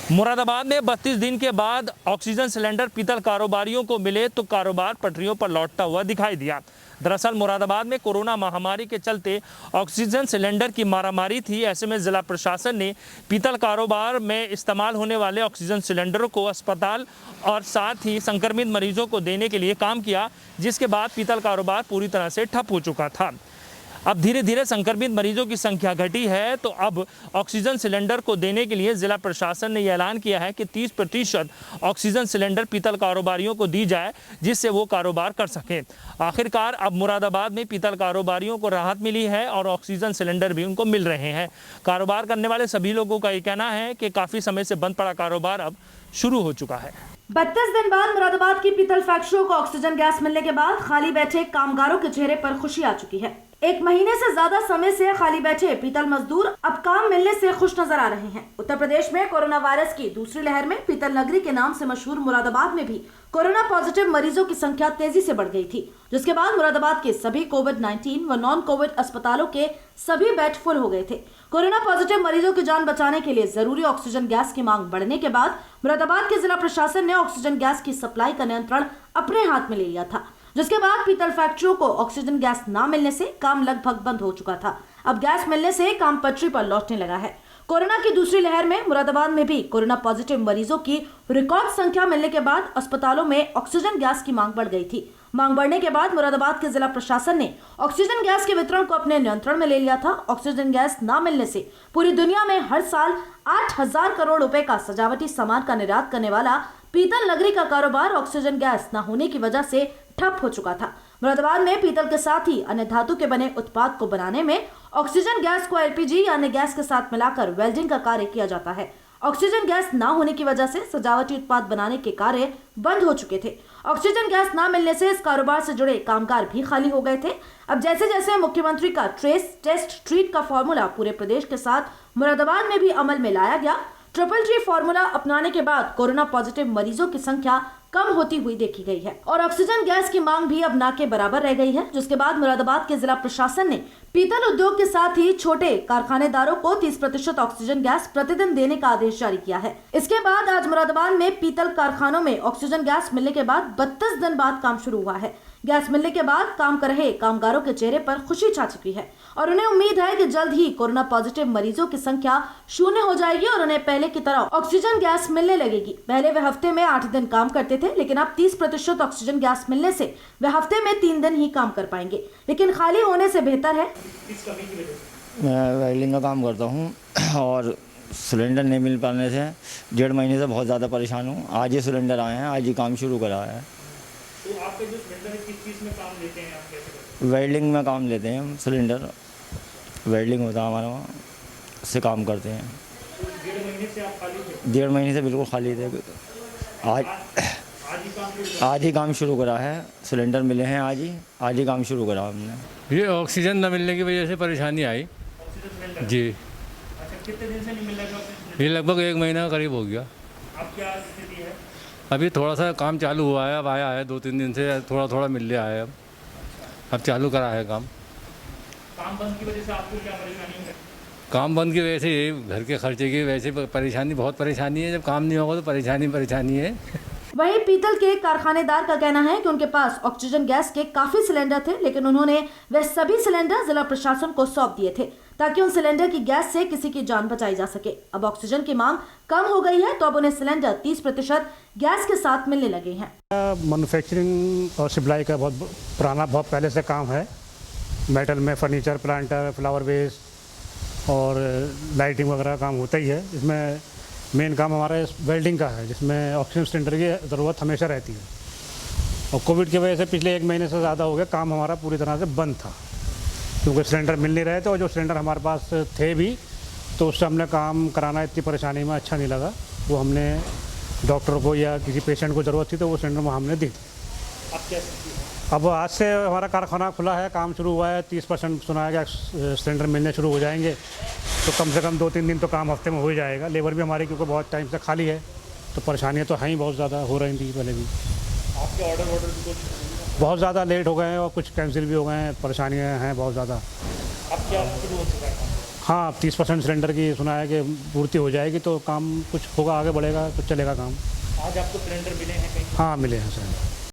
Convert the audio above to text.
मुरादाबाद में 32 दिन के बाद ऑक्सीजन सिलेंडर पीतल कारोबारियों को मिले तो कारोबार पटरियों पर लौटता हुआ दिखाई दिया। दरअसल मुरादाबाद में कोरोना महामारी के चलते ऑक्सीजन सिलेंडर की मारामारी थी। ऐसे में जिला प्रशासन ने पीतल कारोबार में इस्तेमाल होने वाले ऑक्सीजन सिलेंडरों को अस्पताल और साथ ही संक्रमित मरीजों को देने के लिए काम किया, जिसके बाद पीतल कारोबार पूरी तरह से ठप हो चुका था। अब धीरे धीरे संक्रमित मरीजों की संख्या घटी है, तो अब ऑक्सीजन सिलेंडर को देने के लिए जिला प्रशासन ने यह ऐलान किया है कि 30% ऑक्सीजन सिलेंडर पीतल कारोबारियों को दी जाए, जिससे वो कारोबार कर सकें। आखिरकार अब मुरादाबाद में पीतल कारोबारियों को राहत मिली है और ऑक्सीजन सिलेंडर भी उनको मिल रहे हैं। कारोबार करने वाले सभी लोगों का ये कहना है कि काफ़ी समय से बंद पड़ा कारोबार अब शुरू हो चुका है। 32 दिन बाद मुरादाबाद की पीतल फैक्ट्रियों को ऑक्सीजन गैस मिलने के बाद खाली बैठे कामगारों के चेहरे पर खुशी आ चुकी है। 1 महीने से ज्यादा समय से खाली बैठे पीतल मजदूर अब काम मिलने से खुश नजर आ रहे हैं। उत्तर प्रदेश में कोरोना वायरस की दूसरी लहर में पीतल नगरी के नाम से मशहूर मुरादाबाद में भी कोरोना पॉजिटिव मरीजों की संख्या तेजी से बढ़ गई थी, जिसके बाद मुरादाबाद के सभी कोविड-19 व नॉन कोविड अस्पतालों के सभी बेड फुल हो गए थे। कोरोना पॉजिटिव मरीजों की जान बचाने के लिए जरूरी ऑक्सीजन गैस की मांग बढ़ने के बाद मुरादाबाद के जिला प्रशासन ने ऑक्सीजन गैस की सप्लाई का नियंत्रण अपने हाथ में ले लिया था, जिसके बाद पीतल फैक्ट्रियों को ऑक्सीजन गैस न मिलने से काम लगभग बंद हो चुका था। अब गैस मिलने से काम पटरी पर लौटने लगा है। कोरोना की दूसरी लहर में मुरादाबाद में भी कोरोना पॉजिटिव मरीजों की रिकॉर्ड संख्या मिलने के बाद अस्पतालों में ऑक्सीजन गैस की मांग बढ़ गई थी। मांग बढ़ने के बाद मुरादाबाद के जिला प्रशासन ने ऑक्सीजन गैस के वितरण को अपने नियंत्रण में ले लिया था। ऑक्सीजन गैस न मिलने से पूरी दुनिया में हर साल 8,000 करोड़ रुपए का सजावटी सामान का निर्यात करने वाला पीतल नगरी का कारोबार ऑक्सीजन गैस न होने की वजह से ठप हो चुका था। मुरादाबाद में पीतल के साथ ही अन्य धातु के बने उत्पाद को बनाने में ऑक्सीजन गैस को एलपीजी या अन्य गैस के साथ मिलाकर वेल्डिंग का कार्य किया जाता है। ऑक्सीजन गैस न होने की वजह से सजावटी उत्पाद बनाने के कार्य बंद हो चुके थे। ऑक्सीजन गैस न मिलने से इस कारोबार से जुड़े कामगार भी खाली हो गए थे। अब जैसे जैसे मुख्यमंत्री का ट्रेस टेस्ट ट्रीट का फॉर्मूला पूरे प्रदेश के साथ मुरादाबाद में भी अमल में लाया गया, ट्रिपल T फॉर्मूला अपनाने के बाद कोरोना पॉजिटिव मरीजों की संख्या कम होती हुई देखी गई है और ऑक्सीजन गैस की मांग भी अब ना के बराबर रह गई है, जिसके बाद मुरादाबाद के जिला प्रशासन ने पीतल उद्योग के साथ ही छोटे कारखानेदारों को 30% ऑक्सीजन गैस प्रतिदिन देने का आदेश जारी किया है। इसके बाद आज मुरादाबाद में पीतल कारखानों में ऑक्सीजन गैस मिलने के बाद 32 दिन बाद काम शुरू हुआ है। गैस मिलने के बाद काम कर रहे कामगारों के चेहरे पर खुशी छा चुकी है और उन्हें उम्मीद है कि जल्द ही कोरोना पॉजिटिव मरीजों की संख्या 0 हो जाएगी और उन्हें पहले की तरह ऑक्सीजन गैस मिलने लगेगी। पहले वे हफ्ते में 8 दिन काम करते थे, लेकिन अब 30% ऑक्सीजन गैस मिलने से वे हफ्ते में 3 दिन ही काम कर पाएंगे, लेकिन खाली होने से बेहतर है। मैं वेल्डिंग का काम करता हूँ और सिलेंडर नहीं मिल पाने से 1.5 महीने से बहुत ज़्यादा परेशान हूँ। आज ही सिलेंडर आए हैं, आज ही काम शुरू करा है। तो आपके जो सिलेंडर है किस चीज़ में काम लेते हैं, आप कैसे करते हैं? वेल्डिंग में काम लेते हैं हम। सिलेंडर वेल्डिंग होता है हमारा, वहाँ उससे काम करते हैं। तो 1.5 महीने से आप खाली थे? 1.5 महीने से बिल्कुल खाली थे। आज ही काम शुरू करा है। सिलेंडर मिले हैं आज ही काम शुरू करा हमने। ये ऑक्सीजन न मिलने की वजह से परेशानी आई जी। अच्छा, कितने दिन से नहीं मिल रहा है? ये लगभग 1 महीना करीब हो गया। अब क्या स्थिति है? अभी थोड़ा सा काम चालू हुआ है, अब आया है 2-3 दिन से थोड़ा मिल रहा है। अब चालू करा है काम बंद की वजह से आपको क्या परेशानी है? काम बंद की वजह से ये घर के खर्चे की वजह से परेशानी, बहुत परेशानी है। जब काम नहीं होगा तो परेशानी है। वहीं पीतल के कारखानेदार का कहना है कि उनके पास ऑक्सीजन गैस के काफी सिलेंडर थे, लेकिन उन्होंने वे सभी सिलेंडर जिला प्रशासन को सौंप दिए थे ताकि उन सिलेंडर की गैस से किसी की जान बचाई जा सके। अब ऑक्सीजन की मांग कम हो गई है, तो अब उन्हें सिलेंडर 30% गैस के साथ मिलने लगे हैं। मैन्युफैक्चरिंग और सप्लाई का बहुत पुराना, बहुत पहले से काम है। मेटल में फर्नीचर, प्लांटर, फ्लावर वेस और लाइटिंग वगैरह काम होता ही है। इसमें मेन काम हमारा वेल्डिंग का है, जिसमें ऑक्सीजन सिलेंडर की ज़रूरत हमेशा रहती है। और कोविड की वजह से पिछले 1 महीने से ज़्यादा हो गया काम हमारा पूरी तरह से बंद था, क्योंकि सिलेंडर मिल नहीं रहे थे और जो सिलेंडर हमारे पास थे भी, तो उससे हमने काम कराना इतनी परेशानी में अच्छा नहीं लगा। वो हमने डॉक्टर को या किसी पेशेंट को ज़रूरत थी तो वो सिलेंडर हमने दी थी। अब आज से हमारा कारखाना खुला है, काम शुरू हुआ है। 30% सुना है कि सिलेंडर मिलने शुरू हो जाएंगे, तो कम से कम 2-3 दिन तो काम हफ्ते में हो ही जाएगा। लेबर भी हमारी क्योंकि बहुत टाइम से खाली है, तो परेशानियाँ तो हैं ही, बहुत ज़्यादा हो रही थी पहले भी। आपके ऑर्डर बहुत ज़्यादा लेट हो गए हैं और कुछ कैंसिल भी हो गए हैं। परेशानियाँ हैं बहुत ज़्यादा। अब क्या शुरू हो चुका है? हाँ 30% सिलेंडर की सुना है कि पूर्ति हो जाएगी तो काम कुछ होगा, आगे बढ़ेगा तो चलेगा काम। आज आपको सिलेंडर मिले हैं कहीं? हाँ मिले हैं सर।